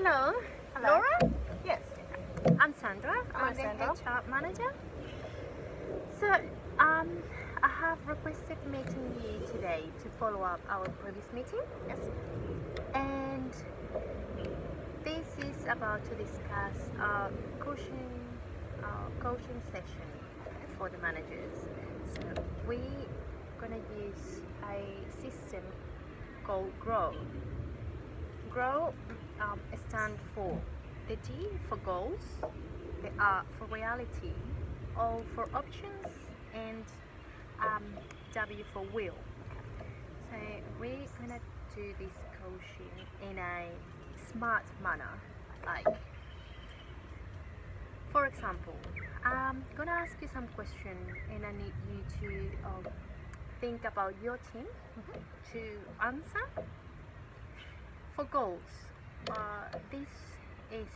Hello. Hello. Laura? Yes. I'm Sandra. Hello, I'm the Sandra. HR manager. So, I have requested meeting you today to follow up our previous meeting. Yes. And this is about to discuss coaching session for the managers. So we're gonna use a system called GROW. GROW stands for the G for goals, the R for reality, O for options, and W for will. So we're gonna do this coaching in a smart manner. Like, for example, I'm gonna ask you some question, and I need you to think about your team to answer. For goals, this is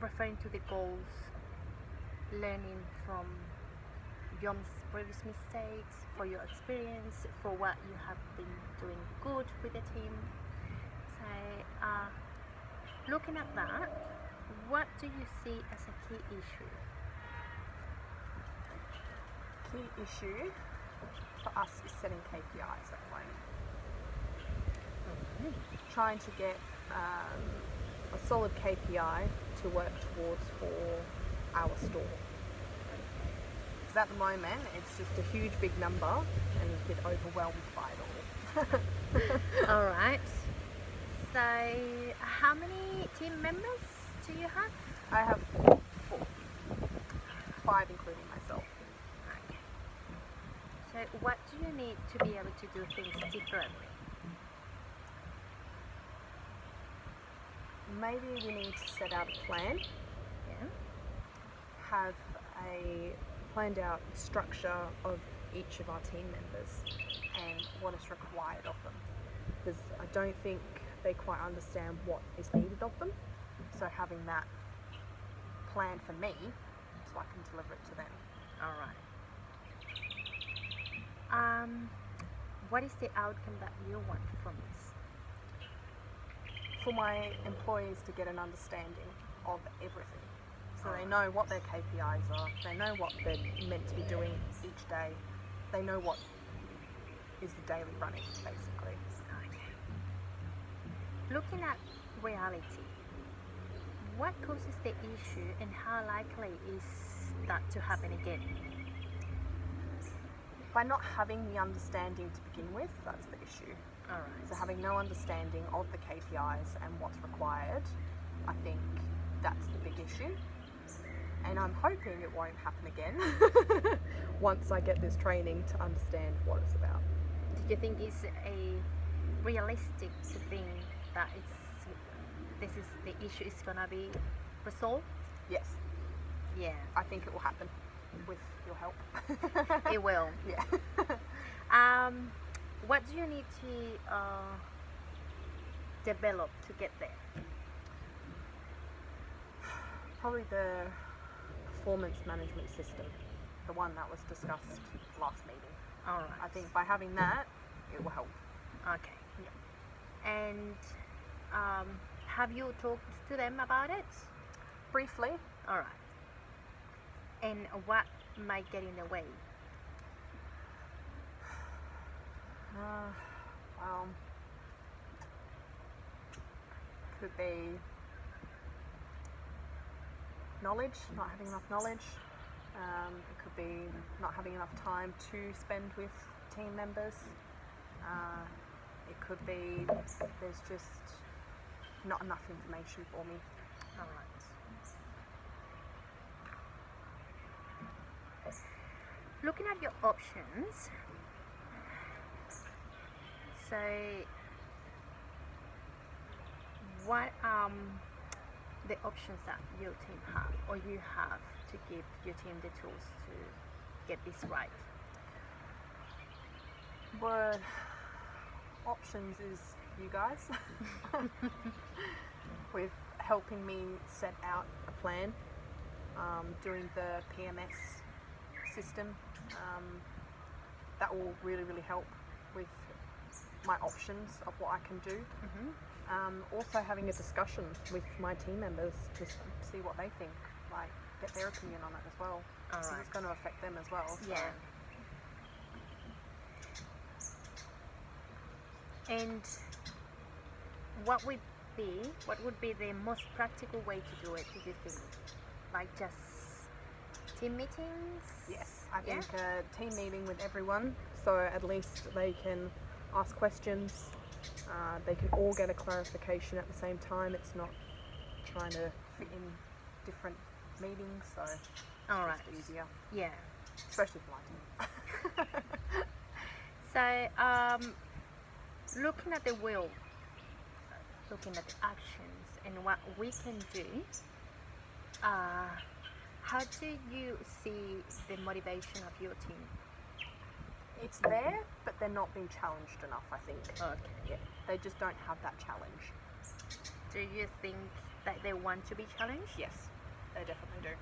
referring to the goals, learning from your previous mistakes, for your experience, for what you have been doing good with the team. So, looking at that, what do you see as a key issue? Key issue for us is setting KPIs at the moment. Trying to get a solid KPI to work towards for our store. Because at the moment, it's just a huge big number and a bit overwhelmed by it all. All right. So, how many team members do you have? I have 4. 5 including myself. Okay. So, what do you need to be able to do things differently? Maybe we need to set out a plan, Yeah. have a planned out structure of each of our team members and what is required of them. Because I don't think they quite understand what is needed of them. So having that plan for me so I can deliver it to them. All right. What is the outcome that you want from this? For my employees to get an understanding of everything. So they know what their KPIs are, they know what they're meant to be doing each day, they know what is the daily running, basically. Okay. Looking at reality, what causes the issue and how likely is that to happen again? By not having the understanding to begin with, that's the issue. All right. So having no understanding of the KPIs and what's required, I think that's the big issue. And I'm hoping it won't happen again once I get this training to understand what it's about. Do you think it's a realistic to think that this is the issue is gonna be resolved? Yes, Yeah, I think it will happen with your help. it will. Yeah. What do you need to develop to get there? Probably the performance management system, the one that was discussed last meeting. All right. I think by having that, it will help. Okay. And have you talked to them about it? Briefly, All right. And what might get in the way? well, could be knowledge, not having enough knowledge. It could be not having enough time to spend with team members. It could be there's just not enough information for me. All right. Looking at your options, so what the options that your team have or you have to give your team the tools to get this right? Word options is you guys with helping me set out a plan, doing the PMS system. That will really help with my options of what I can do. Also having a discussion with my team members to see what they think, like get their opinion on it as well. Because Alright. it's going to affect them as well. So. Yeah. And what would be the most practical way to do it, do you think? Like just team meetings? Yes, I think a team meeting with everyone, so at least they can ask questions. They can all get a clarification at the same time. It's not trying to fit in different meetings, so Alright. it's easier, Yeah. especially for my team. So, looking at the will, looking at the actions and what we can do, how do you see the motivation of your team? It's there, but they're not being challenged enough, I think. Okay. Yeah, they just don't have that challenge. Do you think that they want to be challenged? Yes, they definitely do.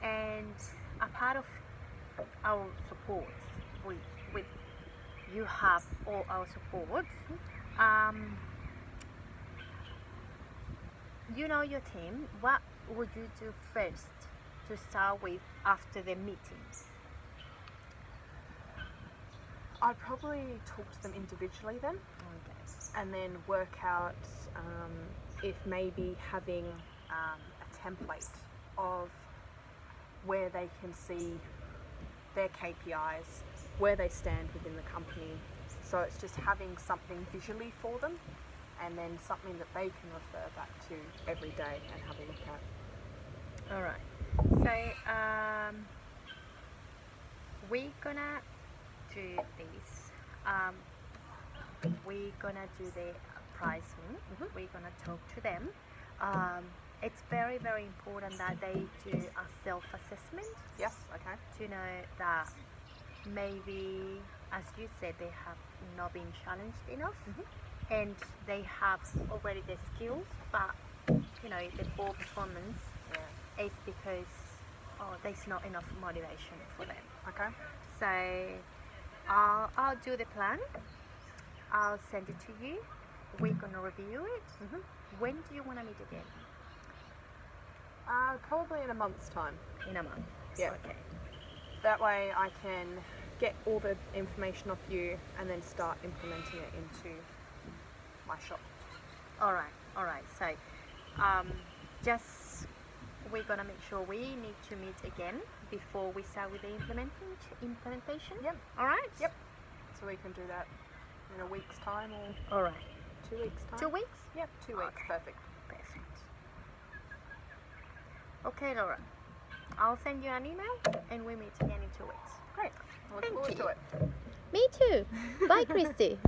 And a part of our support, with you have all our support. You know your team. What would you do first to start with after the meeting? I'd probably talk to them individually then, and then work out if maybe having a template of where they can see their KPIs, where they stand within the company. So it's just having something visually for them, and then something that they can refer back to every day and have a look at. All right. So we're gonna do this. We're gonna do the pricing. We're gonna talk to them. It's very, very important that they do a self-assessment. Yes, okay. To know that maybe, as you said, they have not been challenged enough, and they have already the skills, but you know the poor performance is because there's not enough motivation for them. Okay. So I'll do the plan. I'll send it to you. We're gonna review it. When do you want to meet again? Probably in a month's time. In a month. Yeah. Okay. That way I can get all the information off you and then start implementing it into my shop. All right. So, just we're gonna make sure we need to meet again before we start with the implementation. Yep. All right. Yep. So we can do that in a week's time or All right. 2 weeks time. 2 weeks. Yep. 2 weeks. Okay. Perfect. Perfect. Okay, Laura. I'll send you an email and we meet again in 2 weeks. Great. I look Thank forward you. to it. Me too. Bye, Christy.